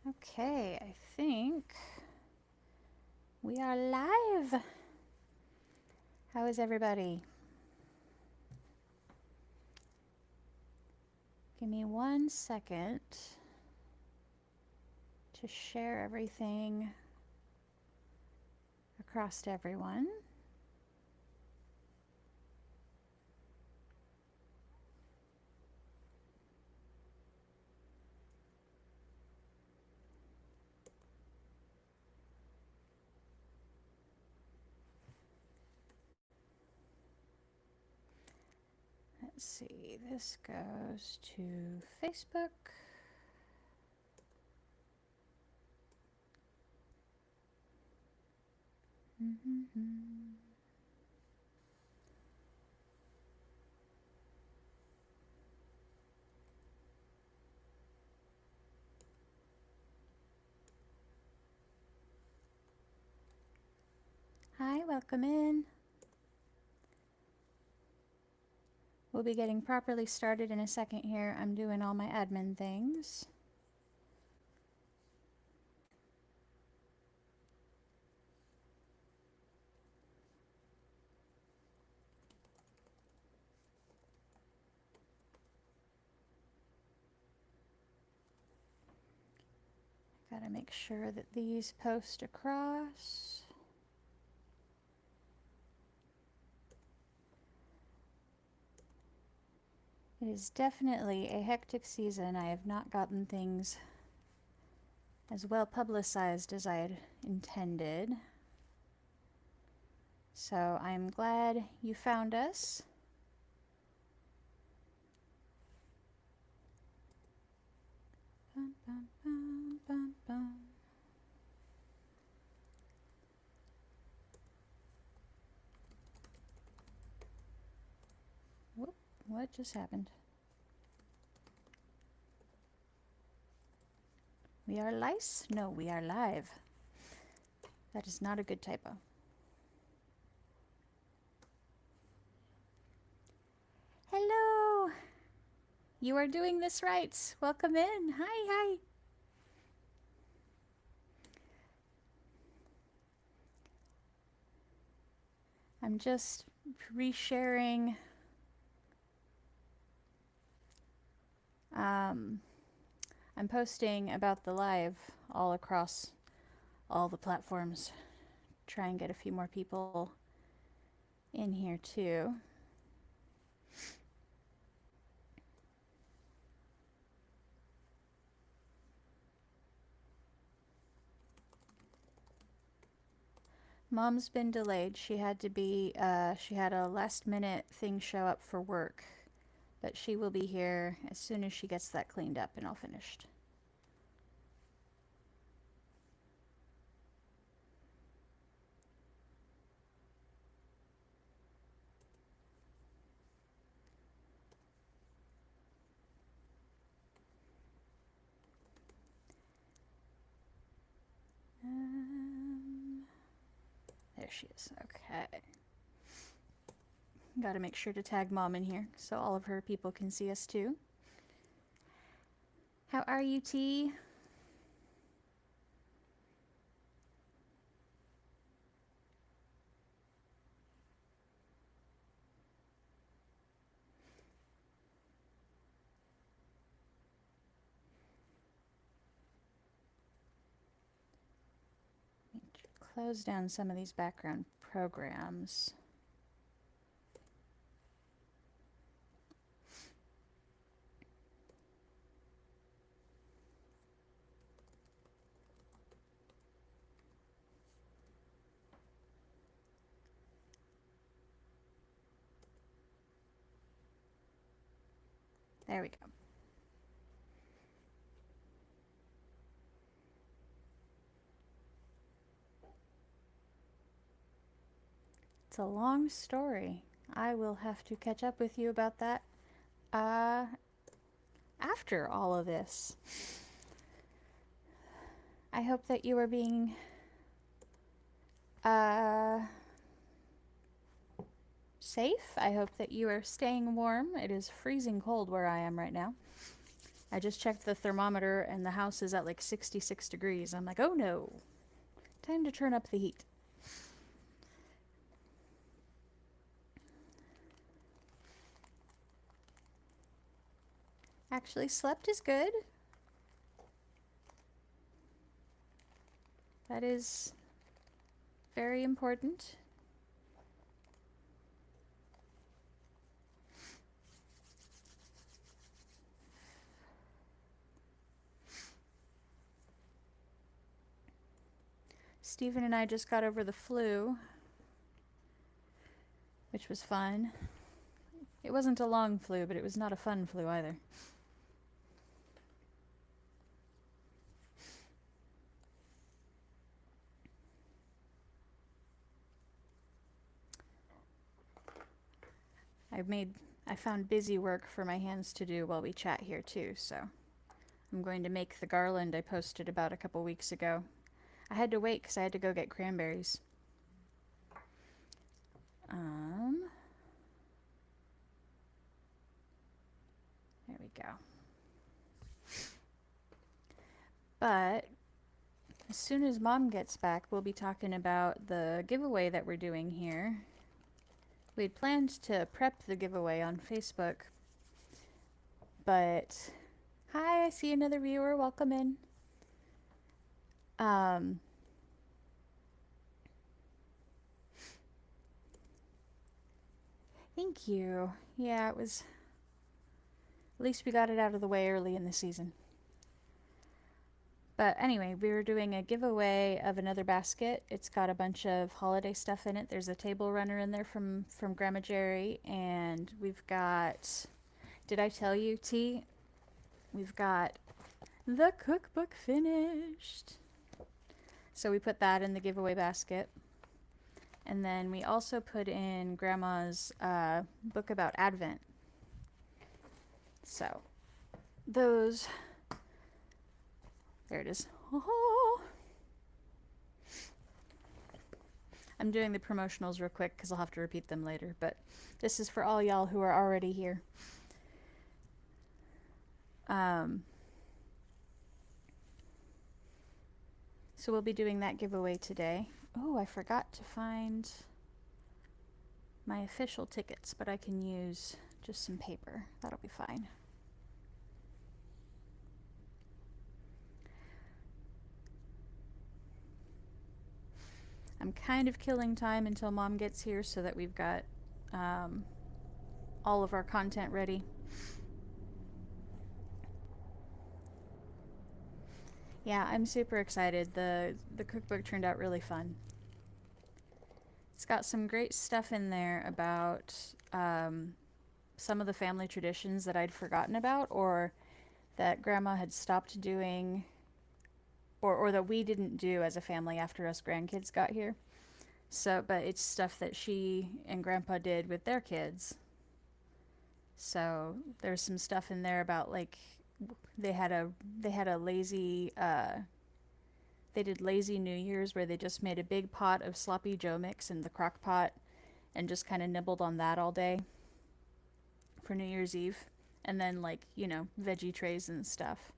Okay, I think we are live. How is everybody? Give me 1 second to share everything across to everyone. Let's see, this goes to Facebook. Hi, welcome in. We'll be getting properly started in a second here. I'm doing all my admin things. Gotta make sure that these post across. It is definitely a hectic season. I have not gotten things as well publicized as I had intended. So I'm glad you found us. Bum, bum, bum, bum, bum. Whoop, what just happened? We are lice? No, we are live. That is not a good typo. Hello! You are doing this right. Welcome in. Hi, hi. I'm just resharing I'm posting about the live all across all the platforms. Try and get a few more people in here too. Mom's been delayed. She had a last minute thing show up for work. But she will be here as soon as she gets that cleaned up and all finished. There she is. Okay. Gotta make sure to tag Mom in here so all of her people can see us too. How are you, T? Close down some of these background programs. There we go. It's a long story. I will have to catch up with you about that after all of this. I hope that you are being safe. I hope that you are staying warm. It is freezing cold where I am right now. I just checked the thermometer and the house is at like 66 degrees. I'm like, oh no, time to turn up the heat. Actually, slept is good. That is very important. Stephen and I just got over the flu, which was fun. It wasn't a long flu, but it was not a fun flu either. I found busy work for my hands to do while we chat here too, so I'm going to make the garland I posted about a couple weeks ago. I had to wait because I had to go get cranberries. There we go. But as soon as Mom gets back, we'll be talking about the giveaway that we're doing here. We'd planned to prep the giveaway on Facebook, but hi, I see another viewer. Welcome in. Thank you. Yeah, it was. At least we got it out of the way early in the season. But anyway, we were doing a giveaway of another basket. It's got a bunch of holiday stuff in it. There's a table runner in there from Grandma Jerry, and we've got. Did I tell you, T? We've got the cookbook finished. So we put that in the giveaway basket. And then we also put in Grandma's book about Advent. So those, there it is. Oh. I'm doing the promotionals real quick because I'll have to repeat them later, but this is for all y'all who are already here. So we'll be doing that giveaway today. Oh, I forgot to find my official tickets, but I can use just some paper. That'll be fine. I'm kind of killing time until Mom gets here so that we've got all of our content ready. Yeah, I'm super excited. The cookbook turned out really fun. It's got some great stuff in there about some of the family traditions that I'd forgotten about or that Grandma had stopped doing or that we didn't do as a family after us grandkids got here. So, but it's stuff that she and Grandpa did with their kids. So there's some stuff in there about like they had a lazy they did lazy New Year's where they just made a big pot of sloppy Joe mix in the crock pot and just kind of nibbled on that all day for New Year's Eve. And then like, you know, veggie trays and stuff.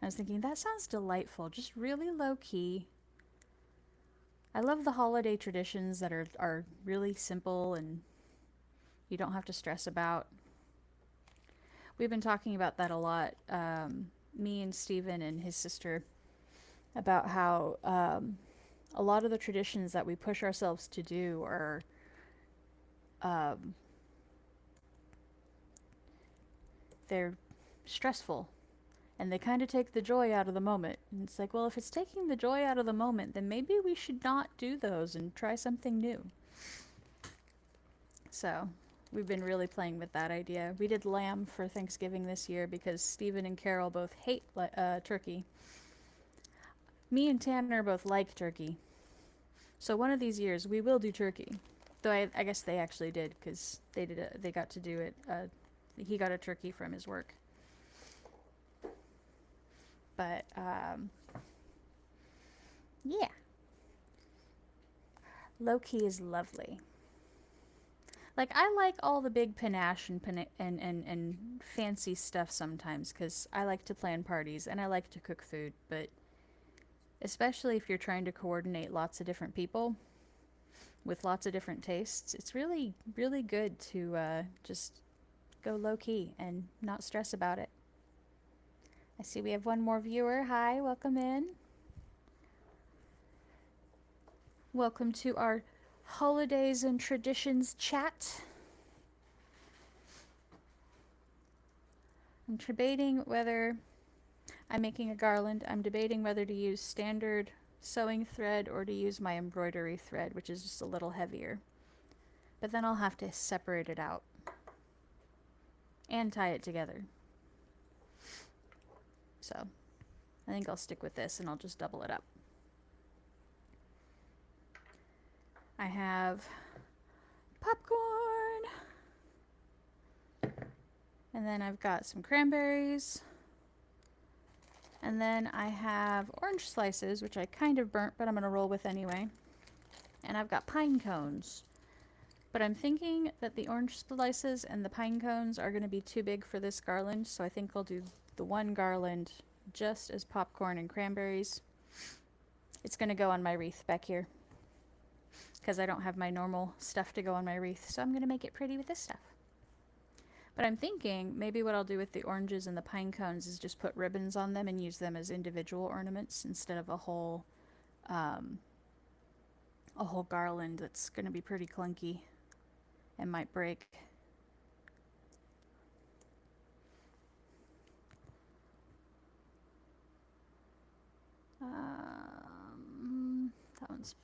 I was thinking that sounds delightful, just really low key. I love the holiday traditions that are really simple and you don't have to stress about. We've been talking about that a lot, me and Steven and his sister, about how a lot of the traditions that we push ourselves to do are they're stressful and they kind of take the joy out of the moment. And it's like, well, if it's taking the joy out of the moment, then maybe we should not do those and try something new. So we've been really playing with that idea. We did lamb for Thanksgiving this year because Stephen and Carol both hate turkey. Me and Tanner both like turkey. So one of these years we will do turkey. Though I guess they actually did because they got to do it. He got a turkey from his work. But yeah. Low key is lovely. Like, I like all the big panache and and fancy stuff sometimes because I like to plan parties and I like to cook food, but especially if you're trying to coordinate lots of different people with lots of different tastes, it's really, really good to just go low key and not stress about it. I see we have one more viewer. Hi, welcome in. Welcome to our holidays and traditions chat. I'm debating whether I'm making a garland. I'm debating whether to use standard sewing thread or to use my embroidery thread, which is just a little heavier. But then I'll have to separate it out and tie it together. So I think I'll stick with this and I'll just double it up. I have popcorn. And then I've got some cranberries. And then I have orange slices, which I kind of burnt, but I'm going to roll with anyway. And I've got pine cones. But I'm thinking that the orange slices and the pine cones are going to be too big for this garland, so I think I'll do the one garland just as popcorn and cranberries. It's going to go on my wreath back here because I don't have my normal stuff to go on my wreath, so I'm going to make it pretty with this stuff. But I'm thinking maybe what I'll do with the oranges and the pine cones is just put ribbons on them and use them as individual ornaments instead of a whole garland that's going to be pretty clunky and might break. That one's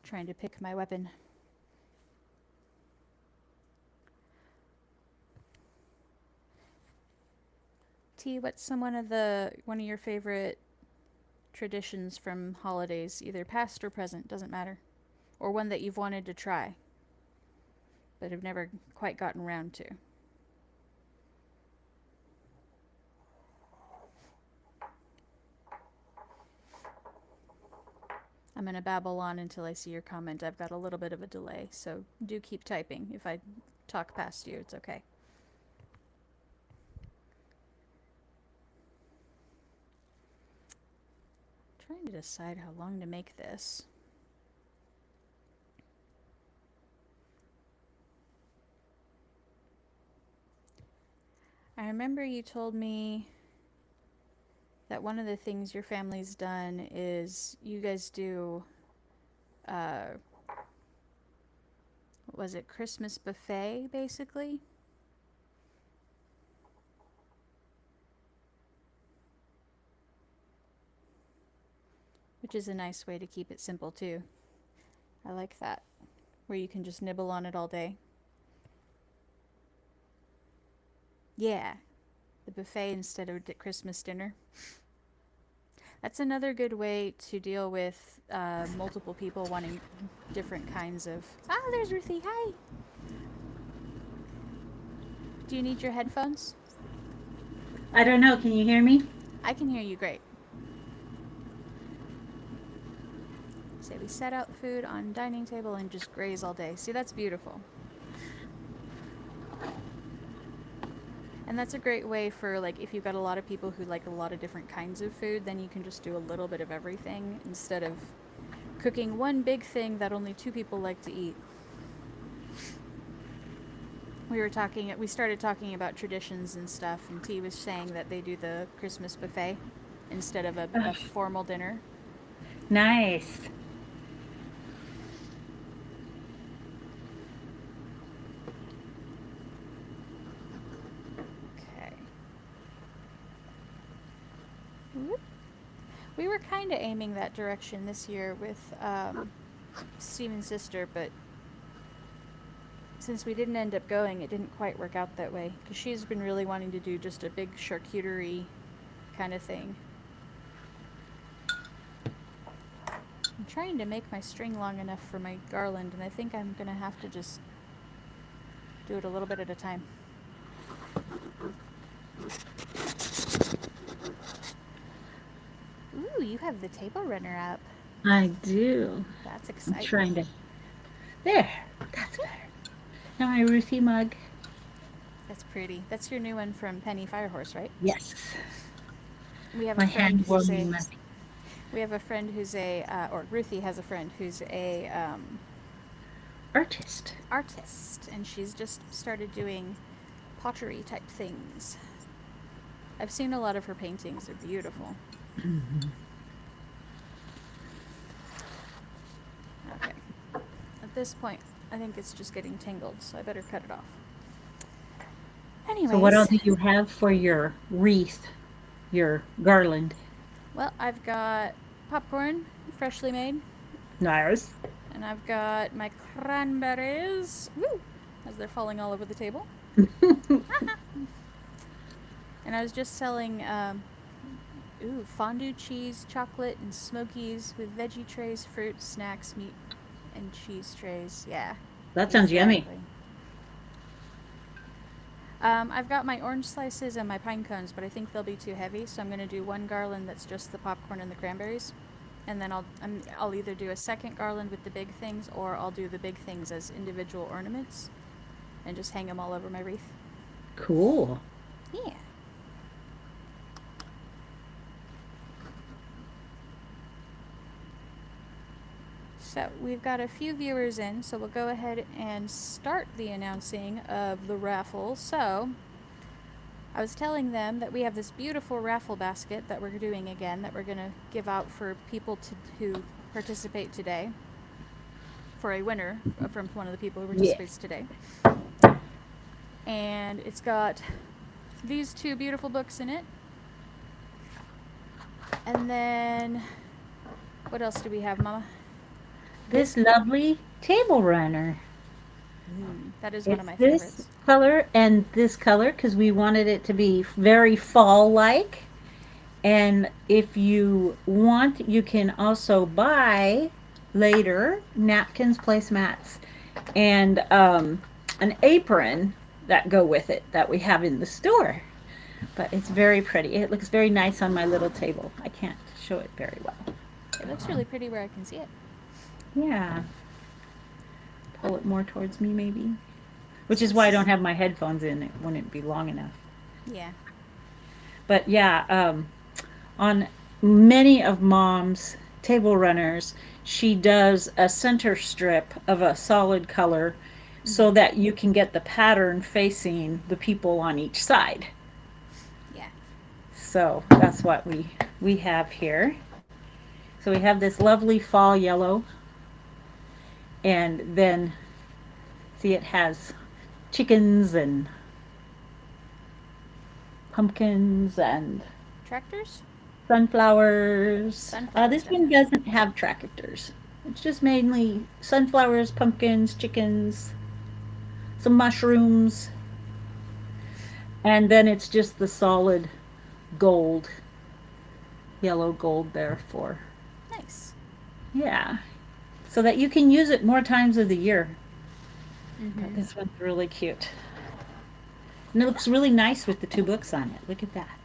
trying to pick my weapon. T, what's one of your favorite traditions from holidays, either past or present, doesn't matter, or one that you've wanted to try but have never quite gotten around to? I'm going to babble on until I see your comment. I've got a little bit of a delay, so do keep typing. If I talk past you, it's okay. Trying to decide how long to make this. I remember you told me that one of the things your family's done is you guys do, what was it, Christmas buffet, basically? Which is a nice way to keep it simple, too. I like that, where you can just nibble on it all day. Yeah, the buffet instead of Christmas dinner. That's another good way to deal with multiple people wanting different kinds of... Ah, there's Ruthie. Hi. Do you need your headphones? I don't know. Can you hear me? I can hear you great. Say we set out food on dining table and just graze all day. See, that's beautiful. And that's a great way for, like, if you've got a lot of people who like a lot of different kinds of food, then you can just do a little bit of everything instead of cooking one big thing that only 2 people like to eat. We started talking about traditions and stuff, and T was saying that they do the Christmas buffet instead of a formal dinner. Nice. Okay. Whoop. We were kind of aiming that direction this year with Steven's sister, but since we didn't end up going, it didn't quite work out that way, because she's been really wanting to do just a big charcuterie kind of thing. I'm trying to make my string long enough for my garland, and I think I'm going to have to just do it a little bit at a time. Ooh, you have the table runner up. I do. That's exciting. I'm trying to There. That's better. Now my Ruthie mug. That's pretty. That's your new one from Penny Firehorse, right? Yes. We have a My friend hand who's warming a mug. we have a friend who's a or Ruthie has a friend who's a Artist. artist, and she's just started doing pottery type things. I've seen a lot of her paintings. They're beautiful. Okay. At this point, I think it's just getting tangled, so I better cut it off. So what all Anyways, do you have for your wreath, your garland? well, I've got popcorn, freshly made, Nice. and I've got my cranberries. Woo! As they're falling all over the table. And I was just selling, fondue cheese, chocolate, and smokies with veggie trays, fruit, snacks, meat, and cheese trays. Yeah, That sounds yummy. exactly. I've got my orange slices and my pine cones, but I think they'll be too heavy, so I'm going to do one garland that's just the popcorn and the cranberries. And then I'll either do a second garland with the big things, or I'll do the big things as individual ornaments and just hang them all over my wreath. Cool. Yeah. So we've got a few viewers in, so we'll go ahead and start the announcing of the raffle. So I was telling them that we have this beautiful raffle basket that we're doing again, that we're going to give out for people who participate today, for a winner from one of the people who participates Yes. today. And it's got these two beautiful books in it. And then, what else do we have, Mama? This lovely table runner. That is one of It's my this favorites. color and this color because we wanted it to be very fall-like. And if you want, you can also buy later napkins, placemats, and an apron that go with it that we have in the store. But it's very pretty. It looks very nice on my little table. I can't show it very well. It looks really pretty where I can see it. Yeah. Pull it more towards me, maybe. Which is why I don't have my headphones in. It wouldn't be long enough. Yeah. But yeah, on many of Mom's table runners, she does a center strip of a solid color so that you can get the pattern facing the people on each side. Yeah. So that's what we have here. So we have this lovely fall yellow, and then see it has chickens and pumpkins and Tractors? sunflowers. Sunflowers, This one definitely. doesn't have tractors. It's just mainly sunflowers, pumpkins, chickens, some mushrooms, and then it's just the solid gold, yellow gold there for, Nice. yeah, so that you can use it more times of the year. But Mm-hmm. this one's really cute. And it looks really nice with the two books on it. Look at that.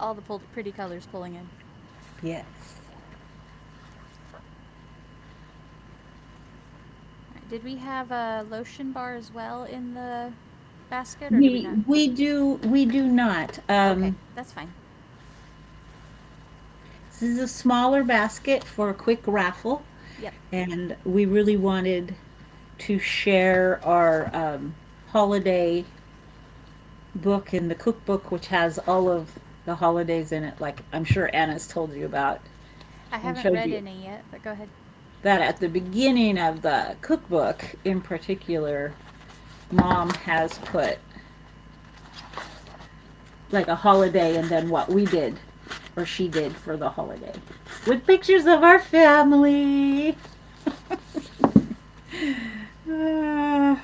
All the pretty colors pulling in. Yes. Did we have a lotion bar as well in the basket, or did we We not? we do not. Okay, that's fine. This is a smaller basket for a quick raffle, Yep. and we really wanted to share our holiday book in the cookbook, which has all of the holidays in it, like I'm sure Anna's told you about I and haven't showed read you any yet, but go ahead. that at the beginning of the cookbook, in particular, Mom has put like a holiday and then what we did or she did for the holiday with pictures of our family. Ah,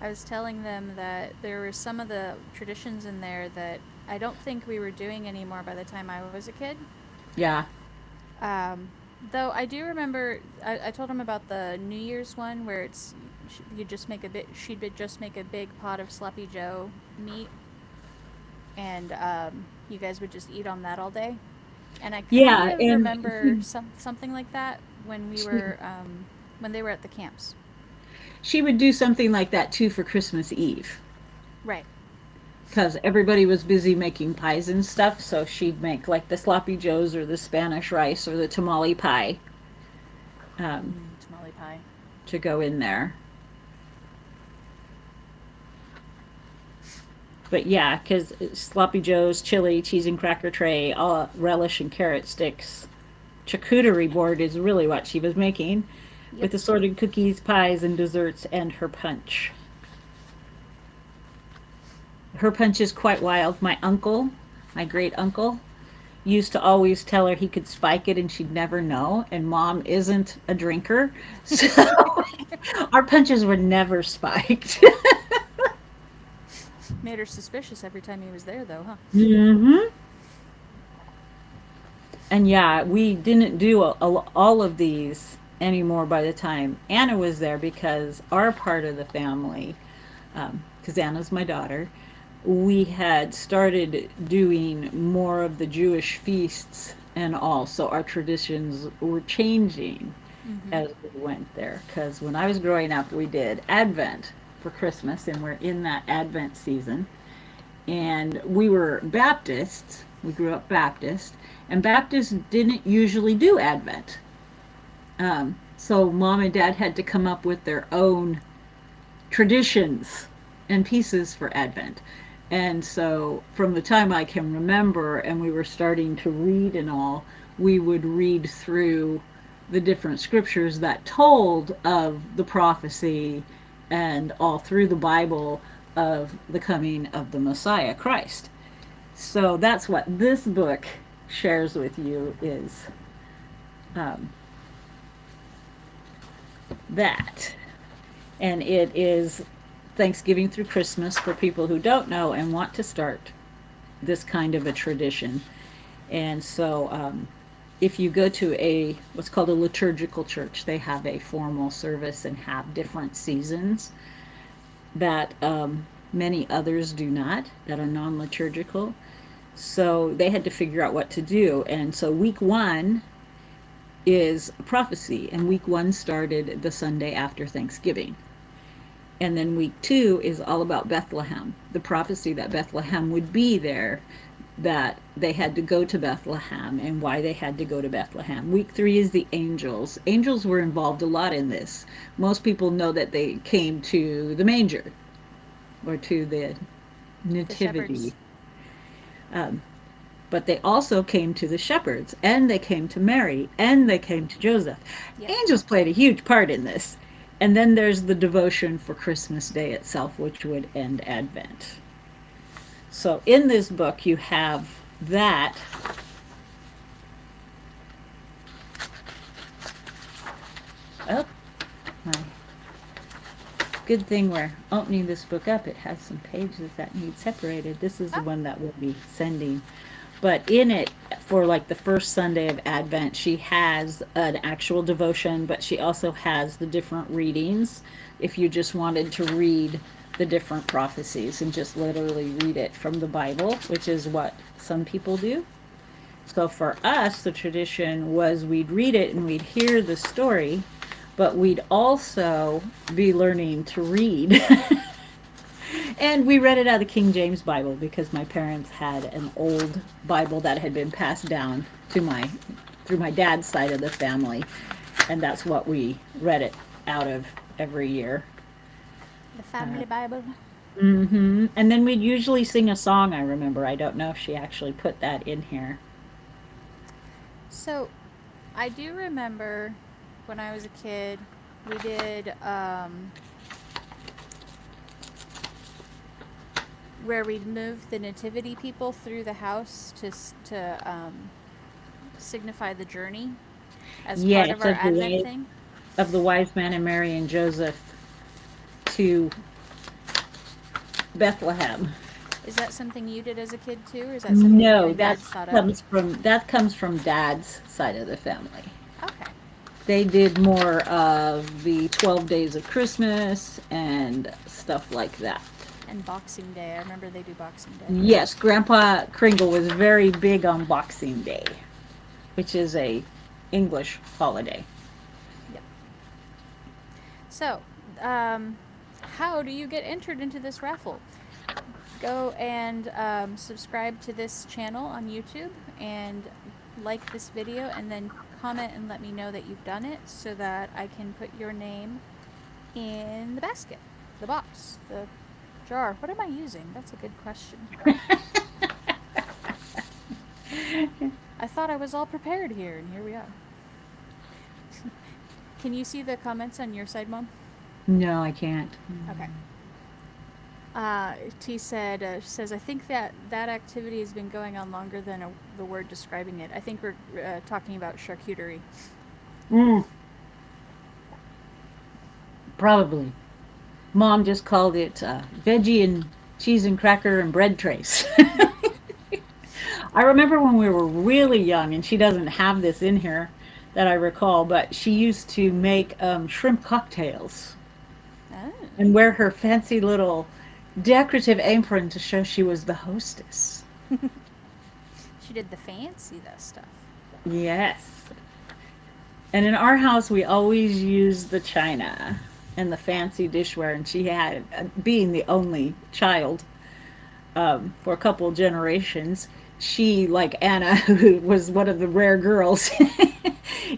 I was telling them that there were some of the traditions in there that I don't think we were doing anymore by the time I was a kid. yeah. Um, though I do remember, I told him about the New Year's one where you just make a bit. Just make a big pot of sloppy Joe meat, and you guys would just eat on that all day. And I kind Yeah, of and remember something like that when we she, were when they were at the camps. she would do something like that too for Christmas Eve Right. because everybody was busy making pies and stuff. So she'd make like the sloppy joes or the Spanish rice or the tamale pie um, Tamale pie. to go in there. But yeah, because sloppy joes, chili, cheese and cracker tray, all relish and carrot sticks. Charcuterie board is really what she was making, Yep. with assorted cookies, pies, and desserts, and her punch. Her punch is quite wild. My uncle, my great uncle, used to always tell her he could spike it and she'd never know. And mom isn't a drinker. So our punches were never spiked. Made her suspicious every time he was there, though, huh? hmm And yeah, we didn't do all of these anymore by the time Anna was there because our part of the family, because Anna's my daughter, we had started doing more of the Jewish feasts and all. So our traditions were changing Mm-hmm. as we went there. Because when I was growing up, we did Advent for Christmas, and we're in that Advent season. And we were Baptists. We grew up Baptist, and Baptists didn't usually do Advent. So mom and dad had to come up with their own traditions and pieces for Advent. And so from the time I can remember, and we were starting to read and all, we would read through the different scriptures that told of the prophecy and all through the Bible of the coming of the Messiah, Christ. So that's what this book shares with you is um, that. And it is Thanksgiving through Christmas for people who don't know and want to start this kind of a tradition. And so if you go to a what's called a liturgical church, they have a formal service and have different seasons that many others do not, that are non-liturgical. So they had to figure out what to do. And so week one is prophecy, and week one started the Sunday after Thanksgiving. And then week two is all about Bethlehem, the prophecy that Bethlehem would be there, that they had to go to Bethlehem and why they had to go to Bethlehem. Week three is the angels. Angels were involved a lot in this. Most people know that they came to the manger or to the The nativity. shepherds. Um, but they also came to the shepherds, and they came to Mary, and they came to Joseph. Yep. Angels played a huge part in this. And then there's the devotion for Christmas Day itself, which would end Advent. So in this book, you have that. Oh, my good thing we're opening this book up. It has some pages that need separated. This is the Ah. one that we'll be sending. But in it, for like the first Sunday of Advent, she has an actual devotion, but she also has the different readings if you just wanted to read the different prophecies and just literally read it from the Bible, which is what some people do. So for us, the tradition was we'd read it and we'd hear the story, but we'd also be learning to read. And we read it out of the King James Bible because my parents had an old Bible that had been passed down to my through my dad's side of the family, and that's what we read it out of every year. The family Bible. And then we'd usually sing a song. I remember. I don't know if she actually put that in here. So, I do remember when I was a kid, we did where we'd move the nativity people through the house to signify the journey as part of Yes, our Advent thing. of the wise man and Mary and Joseph to Bethlehem. Is that something you did as a kid too, or is that something you No, and Dad thought up? that comes from Dad's side of the family. Okay. They did more of the 12 days of Christmas and stuff like that. And Boxing Day. I remember they do Boxing Day. Yes, Grandpa Kringle was very big on Boxing Day. which is a English holiday. Yep. So, um, how do you get entered into this raffle? Go and subscribe to this channel on YouTube and like this video, and then comment and let me know that you've done it so that I can put your name in the basket, the box, the jar. What am I using? That's a good question. I thought I was all prepared here, and here we are. Can you see the comments on your side, Mom? No, I can't. Okay. T said, says, I think that activity has been going on longer than the word describing it. I think we're talking about charcuterie. Mm, probably. Mom just called it veggie and cheese and cracker and bread trays. I remember when we were really young, and she doesn't have this in here that I recall, but she used to make shrimp cocktails Oh. and wear her fancy little decorative apron to show she was the hostess. She did the fancy that stuff. Yes. And in our house, we always used the china and the fancy dishware. And she had, being the only child for a couple of generations, she, like Anna, who was one of the rare girls,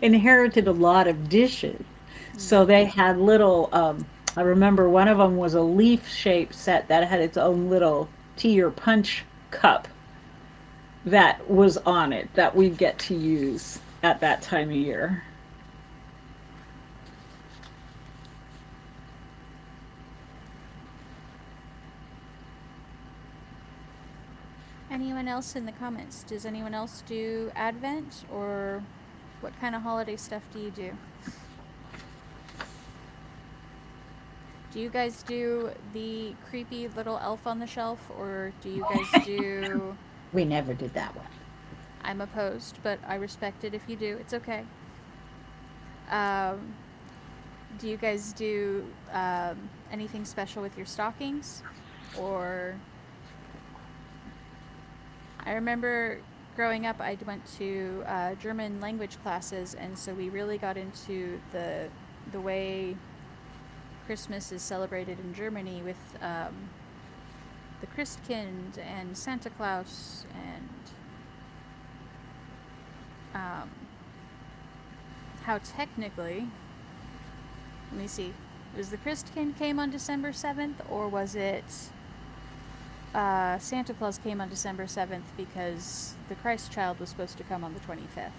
inherited a lot of dishes. So Yep. they had little, I remember one of them was a leaf shaped set that had its own little tea or punch cup that was on it that we get to use at that time of year. Anyone else in the comments? Does anyone else do Advent, or what kind of holiday stuff do you do? Do you guys do the creepy little elf on the shelf, or do you guys do We never did that one. I'm opposed, but I respect it if you do. It's okay. Um, do you guys do anything special with your stockings? Or I remember growing up, I went to German language classes, and so we really got into the way Christmas is celebrated in Germany with the Christkind and Santa Claus and um, how technically, let me see, was the Christkind came on December 7th, or was it Santa Claus came on December 7th because the Christ child was supposed to come on the 25th?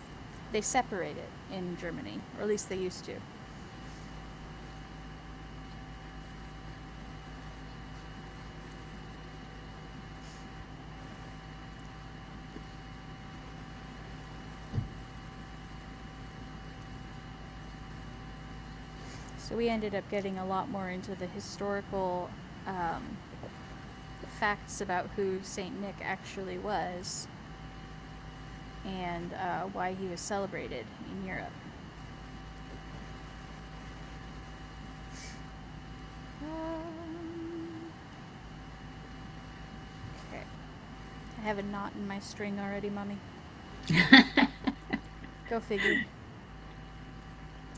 They separate it in Germany, or at least they used to. So we ended up getting a lot more into the historical facts about who Saint Nick actually was and why he was celebrated in Europe. Okay. I have a knot in my string already, Mommy. Go figure.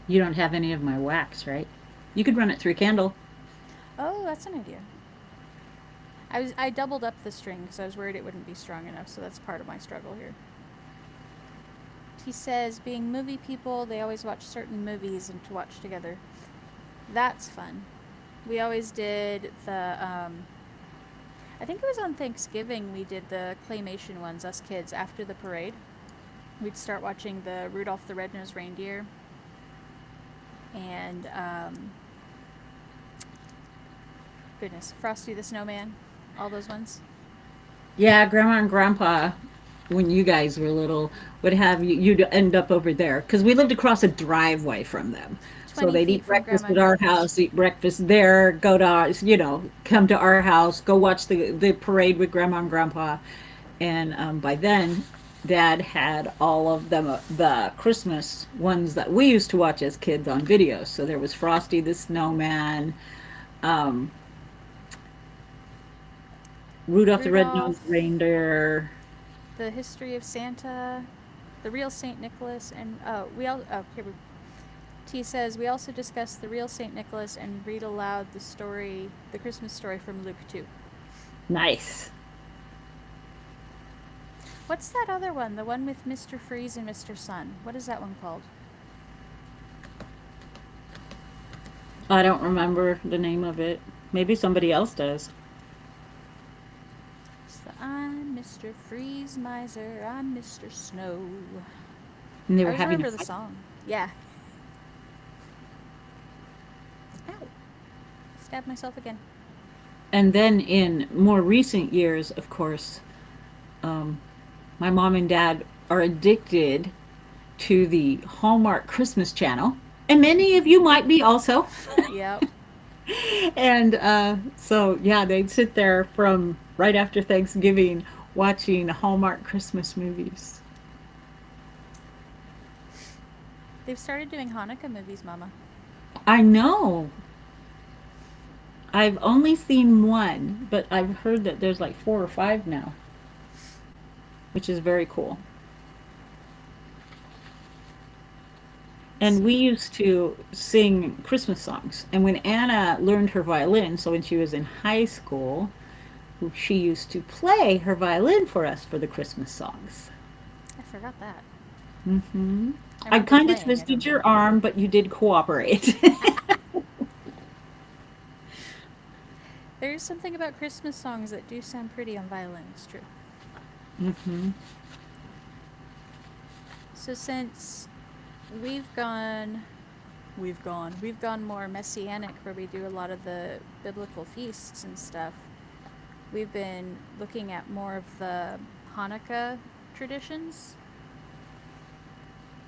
You don't have any of my wax, right? You could run it through a candle. Oh, that's an idea. I doubled up the string because I was worried it wouldn't be strong enough, so that's part of my struggle here. He says, being movie people, they always watch certain movies and to watch together. That's fun. We always did I think it was on Thanksgiving we did the claymation ones, us kids, after the parade. We'd start watching the Rudolph the Red-Nosed Reindeer and, goodness, Frosty the Snowman, all those ones. Yeah, Grandma and Grandpa, when you guys were little, would have you, you'd end up over there because we lived across a driveway from them. So 20 they'd feet eat from breakfast Grandma at and our Grandpa's. house, eat breakfast there, go to ours, come to our house, go watch the parade with Grandma and Grandpa. And by then, Dad had all of them, the Christmas ones that we used to watch as kids on videos. So there was Frosty the Snowman, um, Rudolph the Red-Nosed Rudolph, Reindeer. the History of Santa. The real Saint Nicholas, and T says we also discussed the real Saint Nicholas and read aloud the story, the Christmas story from Luke 2. Nice. What's that other one? The one with Mr. Freeze and Mr. Sun. What is that one called? I don't remember the name of it. Maybe somebody else does. It's the I'm Mr. Freeze Miser, I'm Mr. Snow. And they I were always having a remember the fight. song. Yeah. Ow. Stabbed myself again. And then in more recent years, of course, um, my mom and dad are addicted to the Hallmark Christmas channel. And many of you might be also. Yep. And so, yeah, they'd sit there from right after Thanksgiving watching Hallmark Christmas movies. They've started doing Hanukkah movies, Mama. I know. I've only seen one, but I've heard that there's like 4 or 5 now, which is very cool. Let's And we see. used to sing Christmas songs. And when Anna learned her violin, so when she was in high school, she used to play her violin for us for the Christmas songs. I forgot that. Hmm. I I remember kind of playing, I don't twisted your remember. arm, but you did cooperate. There's something about Christmas songs that do sound pretty on violin, it's true. Hmm. So since we've gone we've gone more messianic where we do a lot of the biblical feasts and stuff. We've been looking at more of the Hanukkah traditions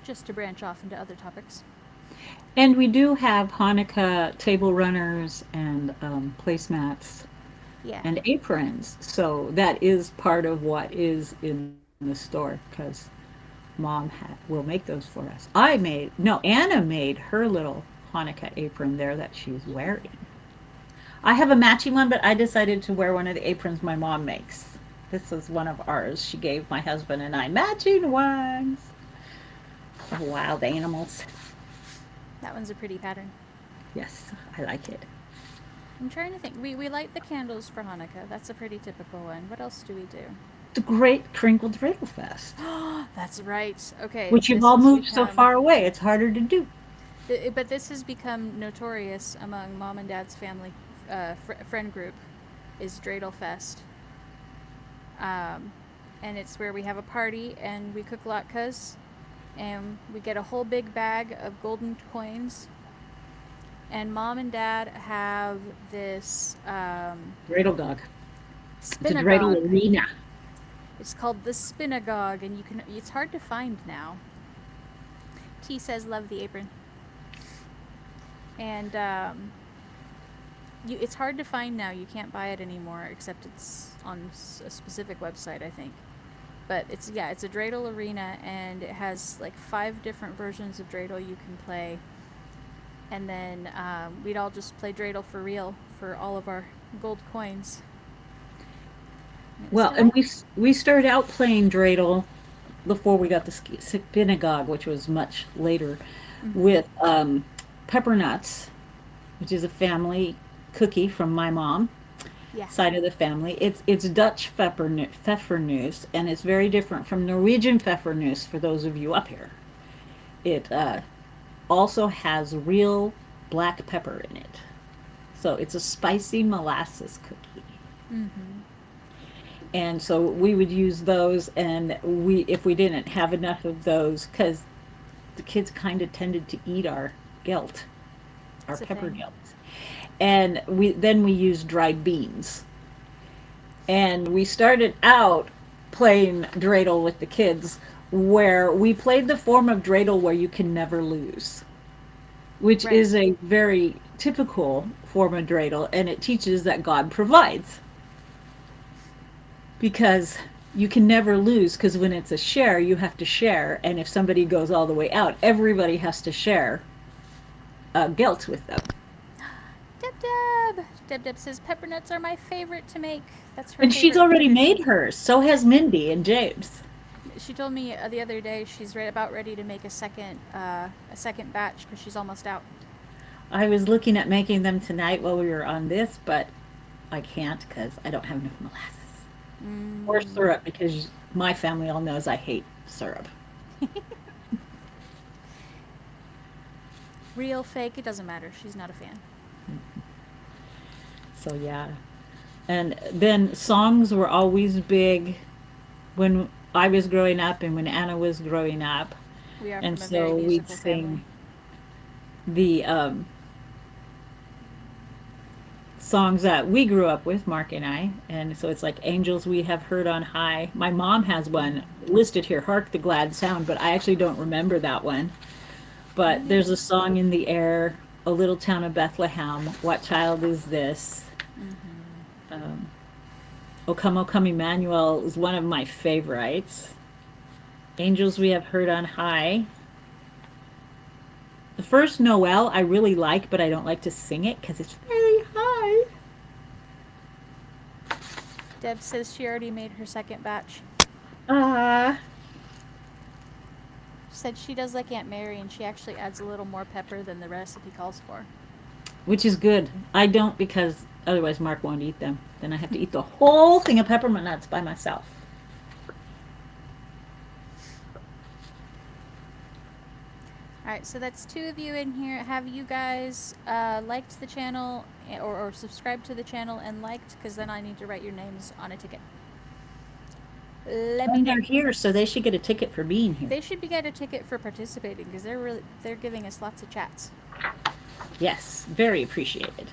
just to branch off into other topics. And we do have Hanukkah table runners and placemats Yeah. and aprons. So that is part of what is in the store because will make those for us. No, Anna made her little Hanukkah apron there that she's wearing. I have a matching one, but I decided to wear one of the aprons my mom makes. This is one of ours. She gave my husband and I matching ones of wild animals. That one's a pretty pattern. Yes, I like it. I'm trying to think. We light the candles for Hanukkah. That's a pretty typical one. What else do we do? The Great Crinkled Dreidel Fest, That's right. Okay, which you've all moved so far away, it's harder to do. but this has become notorious among mom and dad's family friend group. Is Dreidel Fest, um, and it's where we have a party and we cook latkes, and we get a whole big bag of golden coins. And mom and dad have this Dreidel Dog. It's a dreidel spinagogue. arena. It's called the spinagogue, and you can. It's hard to find now. T says love the apron, and it's hard to find now. You can't buy it anymore, except it's on a specific website, I think. But it's a dreidel arena, and it has like 5 different versions of dreidel you can play. And then we'd all just play dreidel for real for all of our gold coins. And it was Well, and delightful. we started out playing dreidel before we got the spinagogue, which was much later, Mm-hmm. with pepper nuts, which is a family cookie from my mom Yeah. side of the family. It's Dutch pfeffernuss, and it's very different from Norwegian pfeffernuss for those of you up here. It also has real black pepper in it. So it's a spicy molasses cookie. Mm-hmm. And so we would use those, and if we didn't have enough of those, because the kids kind of tended to eat our gelt, our It's a pepper thing. gelt. And we used dried beans. And we started out playing dreidel with the kids, where we played the form of dreidel where you can never lose, which Right. is a very typical form of dreidel, and it teaches that God provides, because you can never lose, because when it's a share, you have to share, and if somebody goes all the way out, everybody has to share gelt with them. Deb Deb! Deb Deb says pepper nuts are my favorite to make. That's her And she's favorite already tradition. made hers. So has Mindy and James. she told me the other day she's about ready to make a second batch because she's almost out. I was looking at making them tonight while we were on this, but I can't because I don't have enough molasses or Mm. syrup because my family all knows I hate syrup. Real, fake, it doesn't matter. She's not a fan. So yeah. And then songs were always big when I was growing up and when Anna was growing up. We are And from a very so we'd musical sing family. the songs that we grew up with, Mark and I. And so it's like Angels We Have Heard on High. My mom has one listed here, Hark the Glad Sound, but I actually don't remember that one. Me But there's neither. a song in the air, A Little Town of Bethlehem, What Child Is This? Mm-hmm. Um, O Come Emmanuel is one of my favorites. Angels We Have Heard on High. The first Noel I really like, but I don't like to sing it because it's very high. Deb says she already made her second batch. Ah, She said she does like Aunt Mary and she actually adds a little more pepper than the recipe calls for. which is good. I don't because otherwise Mark won't eat them. Then I have to eat the whole thing of peppermint nuts by myself. Alright, so that's two of you in here. Have you guys liked the channel or subscribed to the channel and liked? Because then I need to write your names on a ticket. Let me And know. they're here, so they should get a ticket for being here. They should be get a ticket for participating because they're giving us lots of chats. Yes, very appreciated.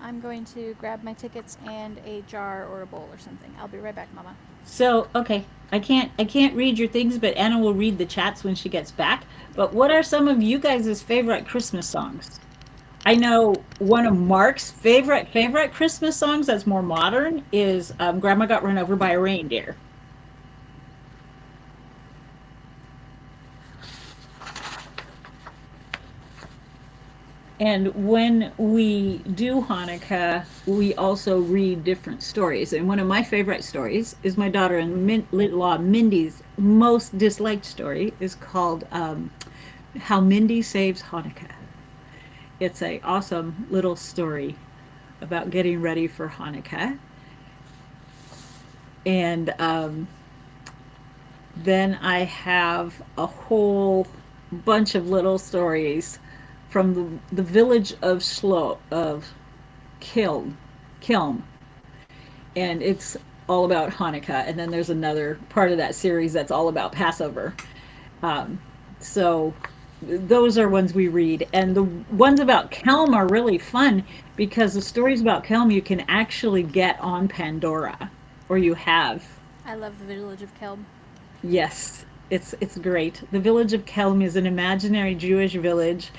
I'm going to grab my tickets and a jar or a bowl or something. I'll be right back, Mama. So, okay, I can't read your things, but Anna will read the chats when she gets back. But what are some of you guys' favorite Christmas songs? I know one of Mark's favorite Christmas songs that's more modern is "Grandma Got Run Over by a Reindeer." And when we do Hanukkah, we also read different stories. And one of my favorite stories is my daughter and law Mindy's most disliked story is called "How Mindy Saves Hanukkah." It's a awesome little story about getting ready for Hanukkah. And then I have a whole bunch of little stories from the village of Kilm, and it's all about Hanukkah. And then there's another part of that series that's all about Passover. Um, so those are ones we read, and the ones about Kelm are really fun because the stories about Kelm you can actually get on Pandora, or you have. I love the village of Kelm. Yes, it's great. The village of Kelm is an imaginary Jewish village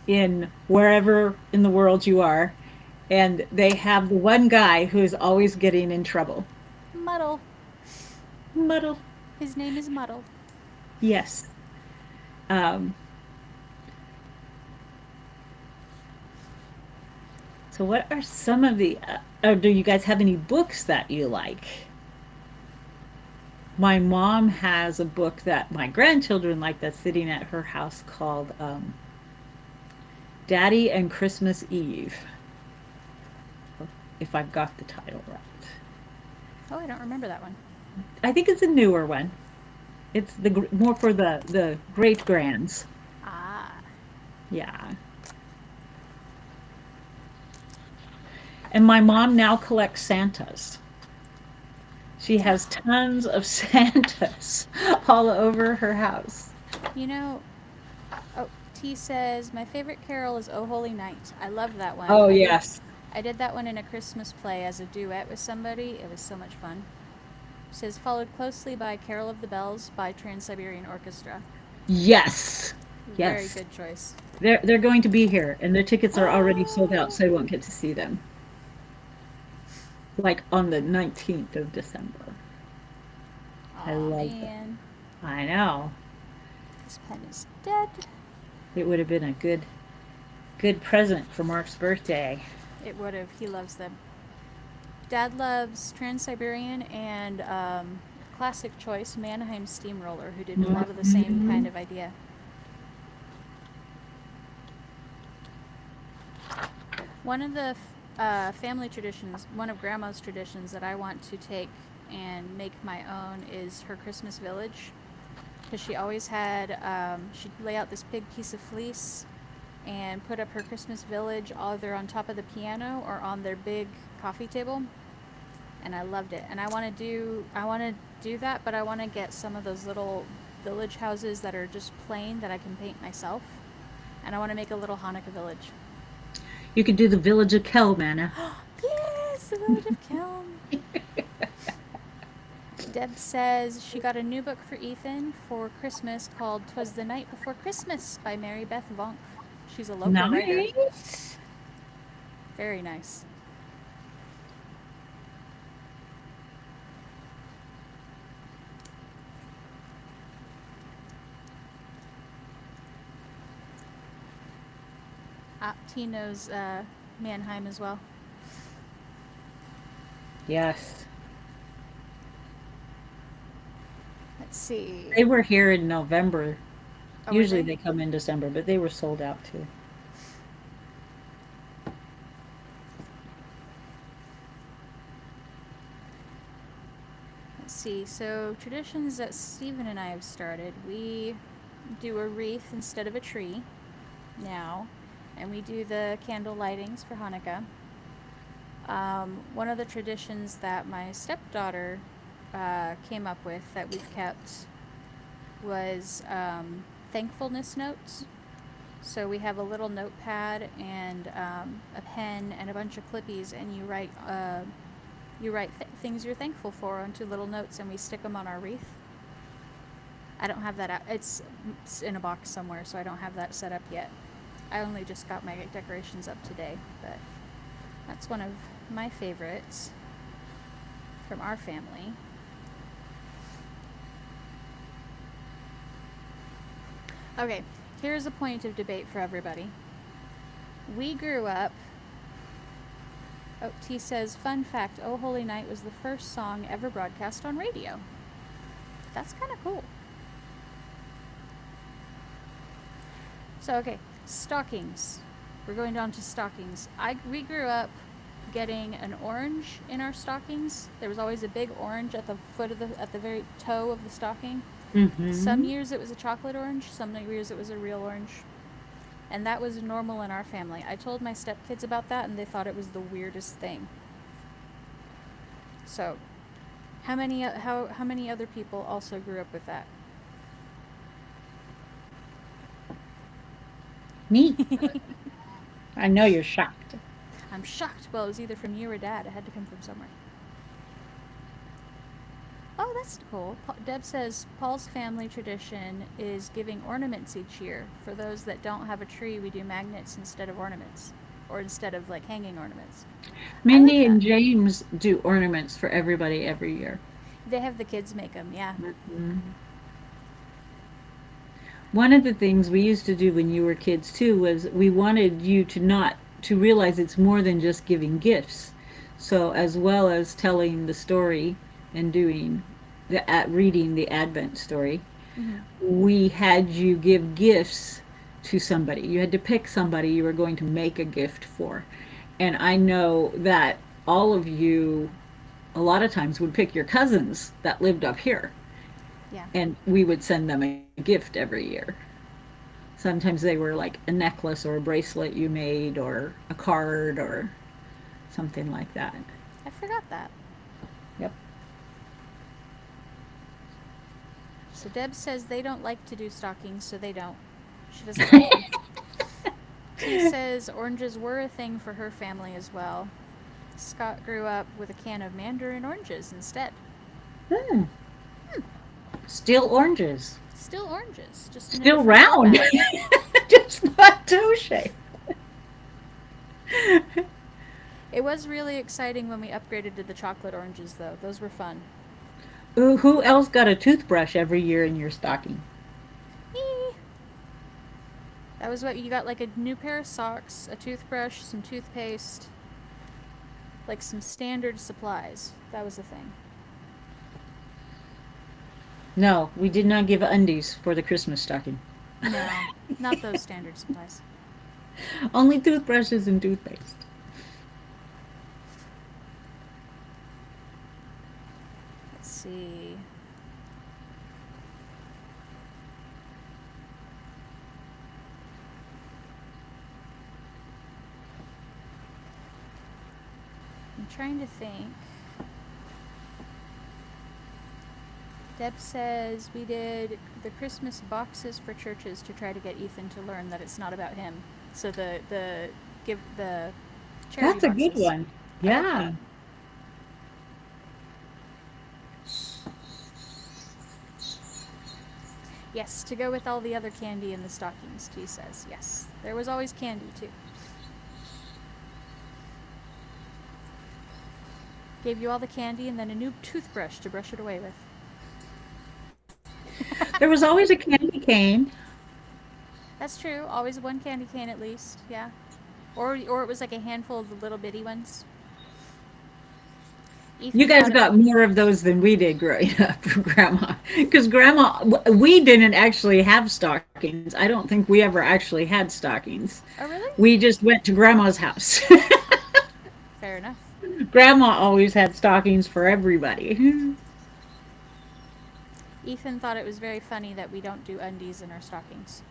in wherever in the world you are, and they have the one guy who is always getting in trouble. Muddle. Muddle. His name is Muddle. Yes. Um, so, what are some of the? Or do you guys have any books that you like? My mom has a book that my grandchildren like that's sitting at her house called Daddy and Christmas Eve, if I've got the title right. Oh, I don't remember that one. I think it's a newer one. It's the more for the great grands. Ah. Yeah. And my mom now collects Santas. She has tons of Santas all over her house. You know, oh, T says, my favorite carol is Oh Holy Night. I love that one. Oh I did yes. I did that one in a Christmas play as a duet with somebody. It was so much fun. It says followed closely by Carol of the Bells by Trans-Siberian Orchestra. Yes. Very Yes. good choice. They're going to be here and their tickets are already sold out, so I won't get to see them. Like on the 19th of December. I Oh love them. man, I know. this pen is dead. It would have been a good present for Mark's birthday. It would have. He loves them. Dad loves Trans-Siberian and classic choice Mannheim Steamroller, who did a lot of the same kind Mhm. of idea. One of the family traditions, one of Grandma's traditions that I want to take and make my own is her Christmas village. Because she always had, she'd lay out this big piece of fleece and put up her Christmas village either on top of the piano or on their big coffee table. And I loved it. And I want to do that, but I want to get some of those little village houses that are just plain that I can paint myself. And I want to make a little Hanukkah village. You could do the Village of Kelmanna. Yes, the village of Kelm. Deb says she got a new book for Ethan for Christmas called "'Twas the Night Before Christmas" by Mary Beth Vonk. She's a local writer. Nice. Very nice. T knows Mannheim as well. Yes. Let's see. They were here in November. Oh, were Usually they? they come in December, but they were sold out too. Let's see. So, traditions that Stephen and I have started, we do a wreath instead of a tree now, and we do the candle lightings for Hanukkah. One of the traditions that my stepdaughter came up with that we've kept was thankfulness notes. So we have a little notepad and a pen and a bunch of clippies, and you write things you're thankful for onto little notes, and we stick them on our wreath. I don't have that. It's in a box somewhere, so I don't have that set up yet. I only just got my decorations up today, but that's one of my favorites from our family. Okay, here's a point of debate for everybody. We grew up. Oh, T says, fun fact, Oh Holy Night was the first song ever broadcast on radio. That's kind of cool. So, okay, stockings. We're going down to stockings. We grew up getting an orange in our stockings. There was always a big orange at the foot of at the very toe of the stocking. Some Mm-hmm. years it was a chocolate orange, some years it was a real orange. And that was normal in our family. I told my stepkids about that and they thought it was the weirdest thing. So, how many other people also grew up with that? Me. I know you're shocked. I'm shocked. Well, it was either from you or Dad. It had to come from somewhere. Oh, that's cool. Deb says Paul's family tradition is giving ornaments each year. For those that don't have a tree, we do magnets instead of ornaments, or instead of like hanging ornaments. I like Mindy that. and James do ornaments for everybody every year. They have the kids make them, yeah. Mhm. One of the things we used to do when you were kids too was we wanted you to not to realize it's more than just giving gifts. So as well as telling the story and doing the reading the Advent story, Mm-hmm. we had you give gifts to somebody. You had to pick somebody you were going to make a gift for. And I know that all of you a lot of times would pick your cousins that lived up here Yeah. and we would send them a gift every year. Sometimes they were like a necklace or a bracelet you made or a card or something like that. I forgot that. Yep. So Deb says they don't like to do stockings, so they don't. She doesn't like them. T says oranges were a thing for her family as well. Scott grew up with a can of mandarin oranges instead. Hmm. Still oranges. Still oranges, just in a Still different round. format. Just not toe shape. It was really exciting when we upgraded to the chocolate oranges, though. Those were fun. Ooh, who else got a toothbrush every year in your stocking? Eee. That was what you got, like a new pair of socks, a toothbrush, some toothpaste. Like some standard supplies. That was the thing. No, we did not give undies for the Christmas stocking. No, not those standard supplies. Only toothbrushes and toothpaste. Let's see. I'm trying to think. Deb says we did the Christmas boxes for churches to try to get Ethan to learn that it's not about him. So the give the charity That's a good boxes. one. I like Yeah. that. Yes, to go with all the other candy in the stockings, T says. Yes, there was always candy too. Gave you all the candy and then a new toothbrush to brush it away with. There was always a candy cane. That's true. Always one candy cane at least. Yeah. Or it was like a handful of the little bitty ones. You Ethan guys thought it. got more of those than we did growing up, Grandma. Because Grandma, we didn't actually have stockings. I don't think we ever actually had stockings. Oh really? We just went to Grandma's house. Fair enough. Grandma always had stockings for everybody. Ethan thought it was very funny that we don't do undies in our stockings.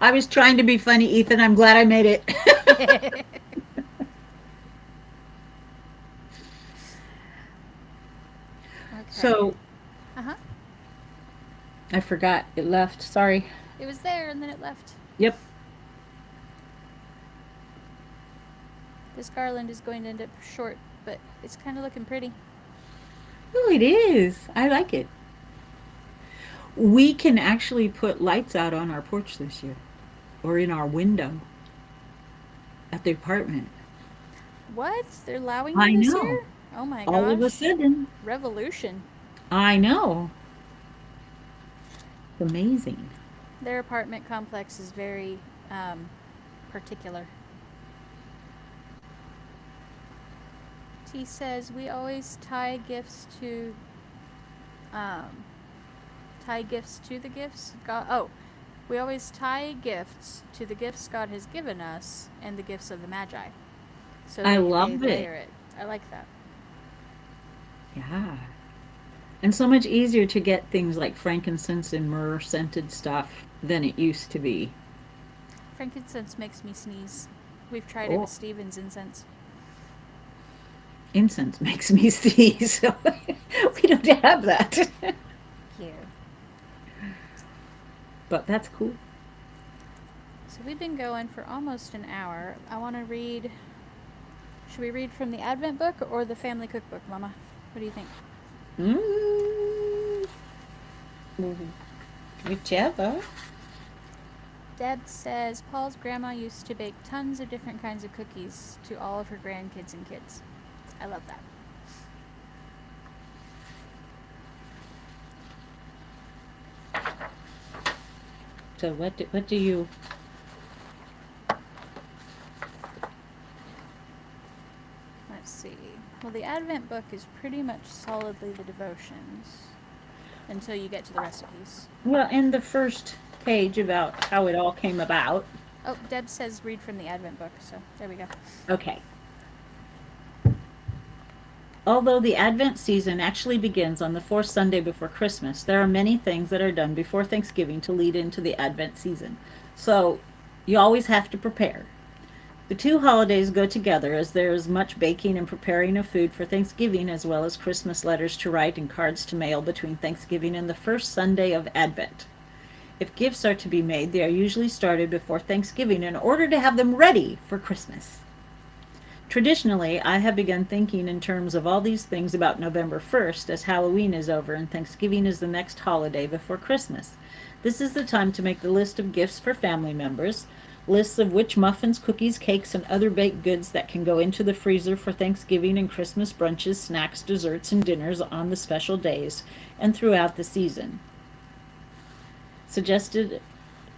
I was trying to be funny, Ethan. I'm glad I made it. Okay. So Uh huh. I forgot. It left. Sorry. It was there and then it left. Yep. This garland is going to end up short, but it's kind of looking pretty. Oh, it is. I like it. We can actually put lights out on our porch this year or in our window at the apartment. What? They're allowing I you this know. year? Oh my All of a gosh. sudden. Revolution. I know. It's amazing. Their apartment complex is very particular. T says we always um, tie gifts to the gifts God. Oh, we always tie gifts to the gifts God has given us and the gifts of the Magi. So I they love it. layer it. I like that. Yeah. And so much easier to get things like frankincense and myrrh scented stuff than it used to be. Frankincense makes me sneeze. We've tried it Oh, with Steven's incense. incense makes me sneeze. So we don't have that. Cute. But that's cool. So we've been going for almost an hour. I want to read. Should we read from the Advent book or the family cookbook, Mama? What do you think? Mm, whichever. Deb says Paul's grandma used to bake tons of different kinds of cookies to all of her grandkids and kids. I love that. So what do you? Let's see. Well, the Advent book is pretty much solidly the devotions until you get to the recipes. Well, in the first page about how it all came about. Oh, Deb says read from the Advent book, so there we go. Okay. Although the Advent season actually begins on the fourth Sunday before Christmas, there are many things that are done before Thanksgiving to lead into the Advent season. So you always have to prepare. The two holidays go together as there is much baking and preparing of food for Thanksgiving, as well as Christmas letters to write and cards to mail between Thanksgiving and the first Sunday of Advent. If gifts are to be made, they are usually started before Thanksgiving in order to have them ready for Christmas. Traditionally, I have begun thinking in terms of all these things about November 1st, as Halloween is over and Thanksgiving is the next holiday before Christmas. This is the time to make the list of gifts for family members, lists of which muffins, cookies, cakes, and other baked goods that can go into the freezer for Thanksgiving and Christmas brunches, snacks, desserts, and dinners on the special days and throughout the season.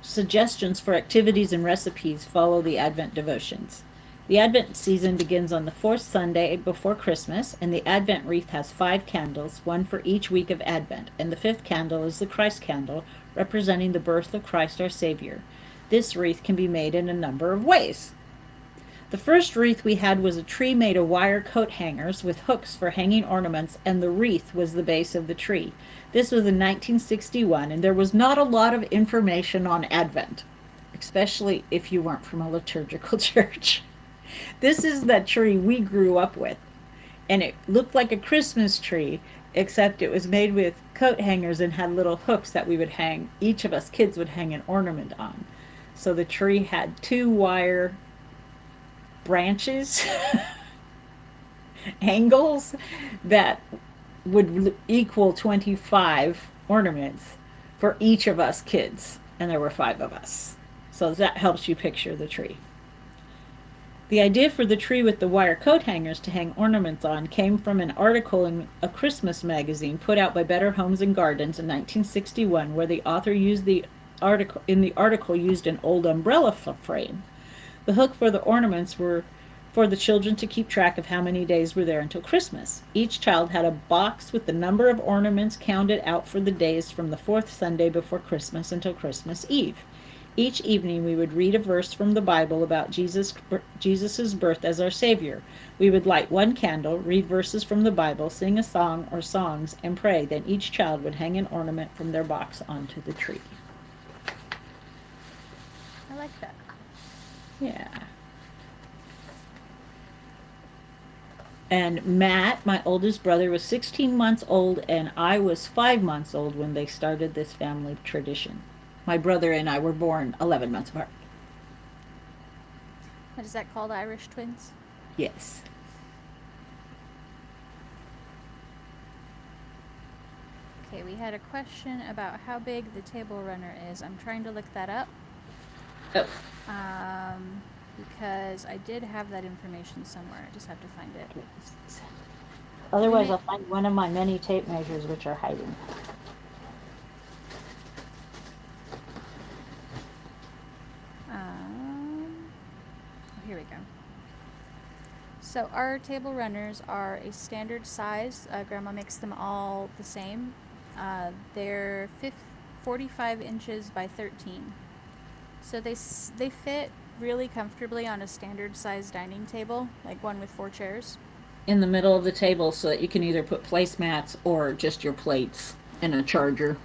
Suggestions for activities and recipes follow the Advent devotions. The Advent season begins on the fourth Sunday before Christmas, and the Advent wreath has 5 candles, one for each week of Advent, and the fifth candle is the Christ candle, representing the birth of Christ our Savior. This wreath can be made in a number of ways. The first wreath we had was a tree made of wire coat hangers with hooks for hanging ornaments, and the wreath was the base of the tree. This was in 1961, and there was not a lot of information on Advent, especially if you weren't from a liturgical church. This is the tree we grew up with, and it looked like a Christmas tree, except it was made with coat hangers and had little hooks that we would hang, each of us kids would hang an ornament on. So the tree had 2 wire branches, angles that would equal 25 ornaments for each of us kids, and there were 5 of us. So that helps you picture the tree. The idea for the tree with the wire coat hangers to hang ornaments on came from an article in a Christmas magazine put out by Better Homes and Gardens in 1961, where the author used the article used an old umbrella frame. The hook for the ornaments were for the children to keep track of how many days were there until Christmas. Each child had a box with the number of ornaments counted out for the days from the fourth Sunday before Christmas until Christmas Eve. Each evening we would read a verse from the Bible about Jesus's birth as our Savior. We would light 1 candle, read verses from the Bible, sing a song or songs, and pray. Then each child would hang an ornament from their box onto the tree. I like that. Yeah. And Matt, my oldest brother, was 16 months old, and I was 5 months old when they started this family tradition. My brother and I were born 11 months apart. What is that called? Irish twins? Yes. Okay, we had a question about how big the table runner is. I'm trying to look that up. Oh. Because I did have that information somewhere. I just have to find it. Otherwise, I'll find one of my many tape measures which are hiding. Here we go. So our table runners are a standard size. Grandma makes them all the same. They're 45 inches by 13. So they fit really comfortably on a standard size dining table, like one with 4 chairs. In the middle of the table so that you can either put placemats or just your plates and a charger.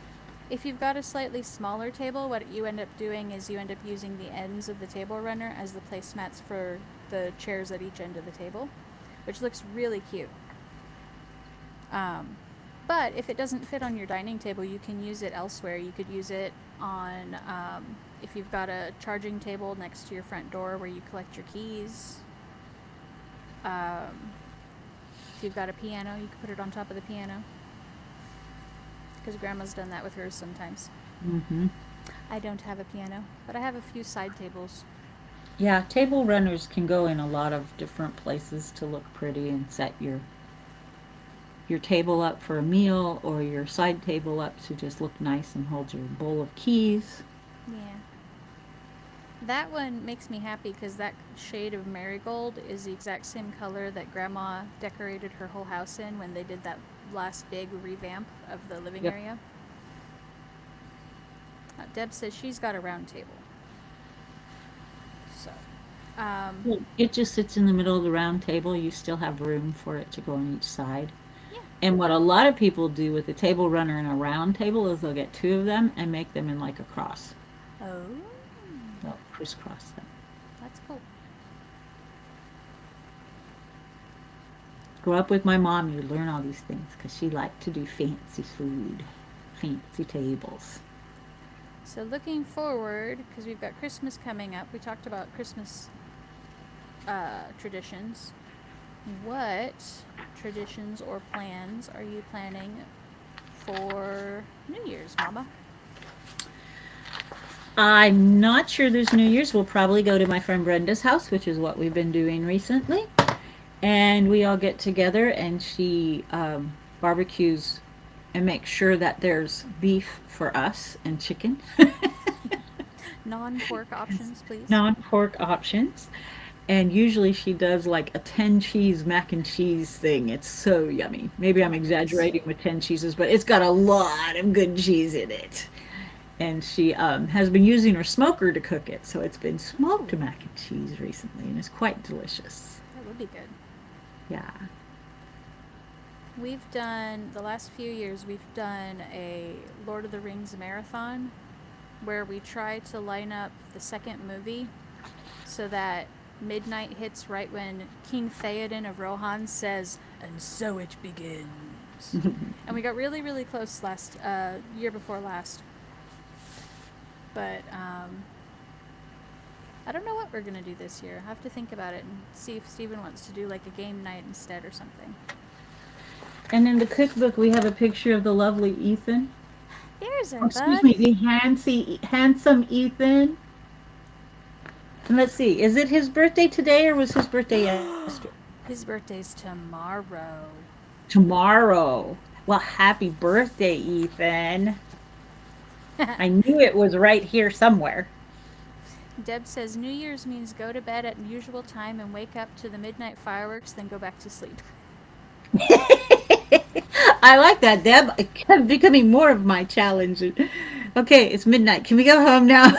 If you've got a slightly smaller table, what you end up doing is you end up using the ends of the table runner as the placemats for the chairs at each end of the table, which looks really cute. But if it doesn't fit on your dining table, you can use it elsewhere. You could use it on, if you've got a charging table next to your front door where you collect your keys. If you've got a piano, you can put it on top of the piano. Because Grandma's done that with hers sometimes. Mm-hmm. I don't have a piano, but I have a few side tables. Yeah, table runners can go in a lot of different places to look pretty and set your table up for a meal, or your side table up to just look nice and hold your bowl of keys. Yeah. That one makes me happy because that shade of marigold is the exact same color that Grandma decorated her whole house in when they did that last big revamp of the living area. Deb says she's got a round table. So, it just sits in the middle of the round table. You still have room for it to go on each side. yeah. And what a lot of people do with a table runner and a round table is they'll get 2 of them and make them in like a cross. Oh. They'll crisscross them. That's cool. Grow up with my mom, you learn all these things because she liked to do fancy food, fancy tables. So looking forward, because we've got Christmas coming up, we talked about Christmas traditions. What traditions or plans are you planning for New Year's, Mama? I'm not sure there's New Year's. We'll probably go to my friend Brenda's house, which is what we've been doing recently. And we all get together and she barbecues and makes sure that there's beef for us and chicken. Non-pork options, please. Non-pork options. And usually she does like a 10 cheese mac and cheese thing. It's so yummy. Maybe I'm Oh, nice. exaggerating with 10 cheeses, but it's got a lot of good cheese in it. And she has been using her smoker to cook it. So it's been smoked Ooh, mac and cheese recently, and it's quite delicious. that would be good. Yeah. We've done, the last few years, we've done a Lord of the Rings marathon where we try to line up the second movie so that midnight hits right when King Theoden of Rohan says, "And so it begins." And we got really, really close last year before last, but I don't know what we're gonna do this year. I have to think about it and see if Steven wants to do like a game night instead or something. And in the cookbook, we have a picture of the lovely Ethan. There's Oh, our excuse bug. me, the handsome Ethan. And let's see, is it his birthday today or was his birthday yesterday? His birthday's tomorrow. Tomorrow. Well, happy birthday, Ethan. I knew it was right here somewhere. Deb says New Year's means go to bed at usual time and wake up to the midnight fireworks, then go back to sleep. I like that, Deb. It's becoming more of my challenge. Okay, it's midnight. Can we go home now?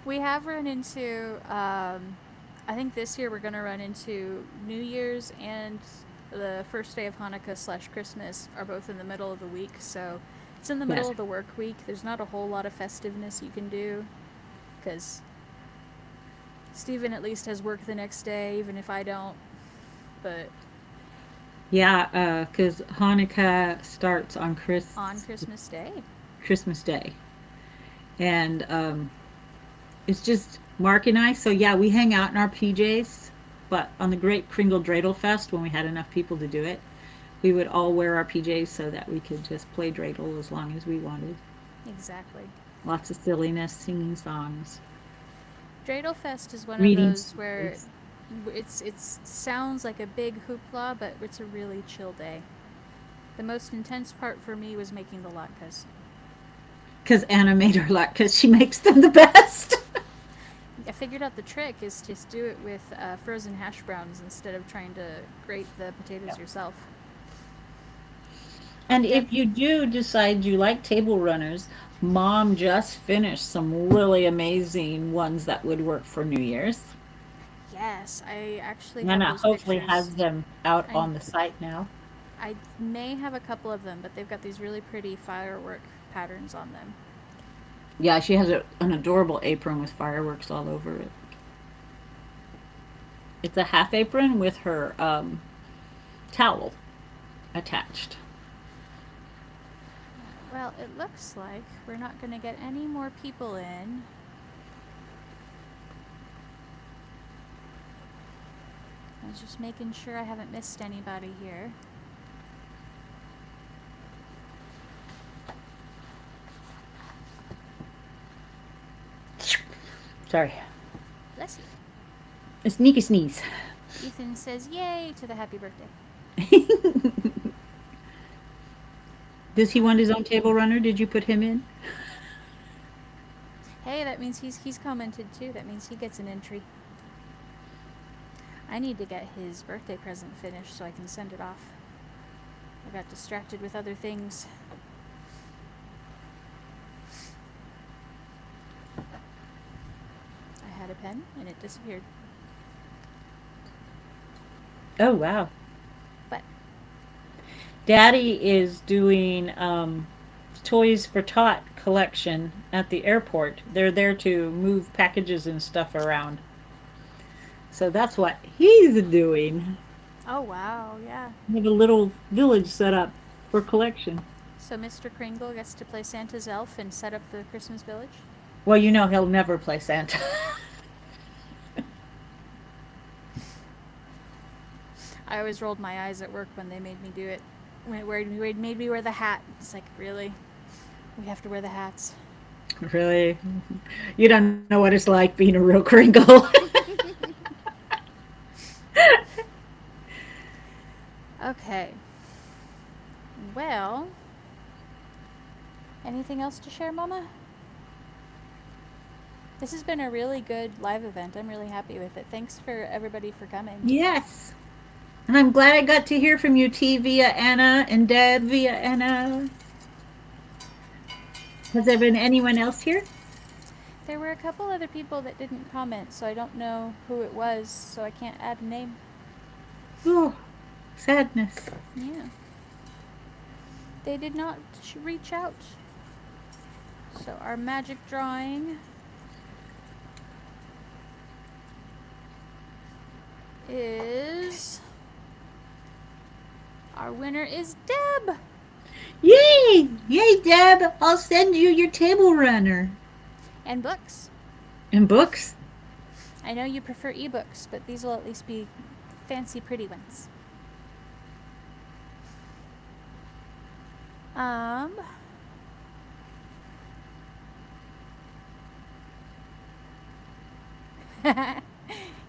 We have run into, I think this year we're going to run into New Year's and the first day of Hanukkah slash Christmas are both in the middle of the week. So it's in the Yes. middle of the work week. There's not a whole lot of festiveness you can do because Steven at least has work the next day, even if I don't. But Yeah, because Hanukkah starts on on Christmas Day, Christmas Day. And it's just Mark and I. So, yeah, we hang out in our PJs. But on the Great Kringle Dreidel Fest, when we had enough people to do it, we would all wear our PJs so that we could just play dreidel as long as we wanted. exactly. Lots of silliness, singing songs, Dreidel Fest is one of reading those where stories. it sounds like a big hoopla, but it's a really chill day. The most intense part for me was making the latkes. Because Anna made her luck because she makes them the best. I figured out the trick is to do it with frozen hash browns instead of trying to grate the potatoes yourself. And Deb, if you do decide you like table runners, Mom just finished some really amazing ones that would work for New Year's. yes, I actually have Anna those hopefully pictures. has them out I on the site now. I may have a couple of them, but they've got these really pretty firework patterns on them. Yeah, she has an adorable apron with fireworks all over it. It's a half apron with her towel attached. Well, it looks like we're not going to get any more people in. I was just making sure I haven't missed anybody here. Sorry. Bless you. A sneaky sneeze. Ethan says yay to the happy birthday. Does he want his own table runner? Did you put him in? Hey, that means he's commented too. That means he gets an entry. I need to get his birthday present finished so I can send it off. I got distracted with other things. I had a pen and it disappeared. Oh, wow. But Daddy is doing Toys for Tot collection at the airport. They're there to move packages and stuff around. So that's what he's doing. oh wow, yeah. We have a little village set up for collection. So Mr. Kringle gets to play Santa's elf and set up the Christmas village. Well, you know he'll never play Santa. I always rolled my eyes at work when they made me do it. When it made me wear the hat. It's like, really? We have to wear the hats. Really? You don't know what it's like being a real Kringle. Okay. Well, anything else to share, Mama? This has been a really good live event. I'm really happy with it. Thanks for everybody for coming. Yes. And I'm glad I got to hear from you, T, via Anna, and Deb via Anna. Has there been anyone else here? There were a couple other people that didn't comment, so I don't know who it was, so I can't add a name. Oh, sadness. Yeah. They did not reach out. So our magic drawing is. Our winner is Deb! Yay! Yay, Deb! I'll send you your table runner. And books. And books? I know you prefer ebooks, but these will at least be fancy, pretty ones. Um.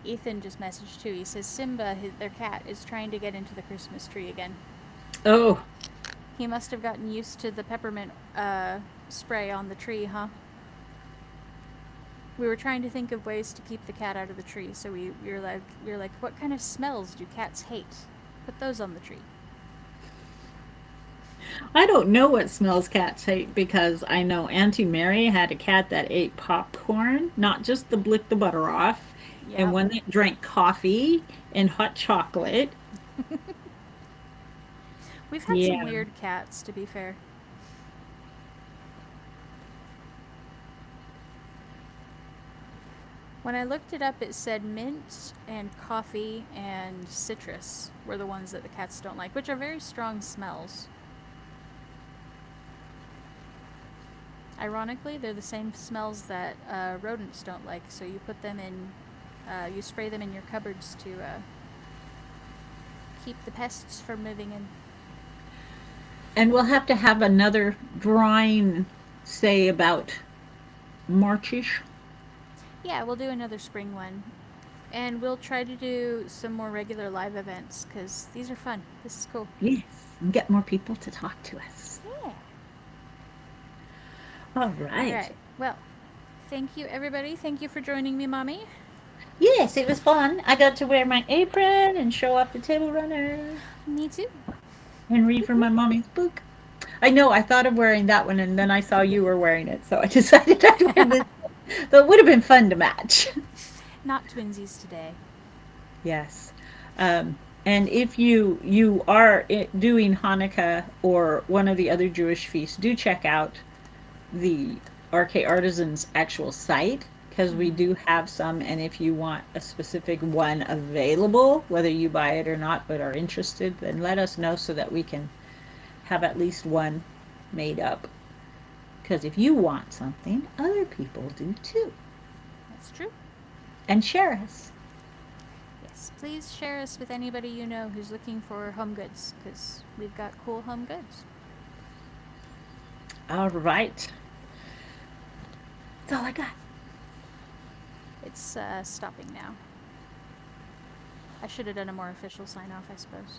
Ethan just messaged too. He says Simba, their cat, is trying to get into the Christmas tree again. Oh, He must have gotten used to the peppermint spray on the tree, huh? We were trying to think of ways to keep the cat out of the tree, so we were like, what kind of smells do cats hate? Put those on the tree. I don't know what smells cats hate because I know Auntie Mary had a cat that ate popcorn, not just the blick the butter off, and Yep. one that drank coffee and hot chocolate. We've had some Yeah. weird cats, to be fair. When I looked it up, it said mint and coffee and citrus were the ones that the cats don't like, which are very strong smells. Ironically, they're the same smells that rodents don't like, so you put them in, you spray them in your cupboards to keep the pests from moving in. And we'll have to have another drawing, say about Marchish. Yeah, we'll do another spring one. And we'll try to do some more regular live events because these are fun. This is cool. Yes, and get more people to talk to us. Yeah. All All right. right. Well, thank you, everybody. Thank you for joining me, Mommy. Yes, it was fun. I got to wear my apron and show off the table runner Me too. and read from my mommy's book. I know, I thought of wearing that one, and then I saw you were wearing it, so I decided I'd wear this. So it would have been fun to match. Not twinsies today. Yes. And if you are doing Hanukkah or one of the other Jewish feasts, do check out the RK Artisans actual site because we Mm-hmm. do have some. And if you want a specific one available, whether you buy it or not, but are interested, then let us know so that we can have at least one made up. Because if you want something, other people do too. That's true. And share us. Yes, please share us with anybody you know who's looking for home goods because we've got cool home goods. All right. That's all I got. It's stopping now. I should have done a more official sign off, I suppose.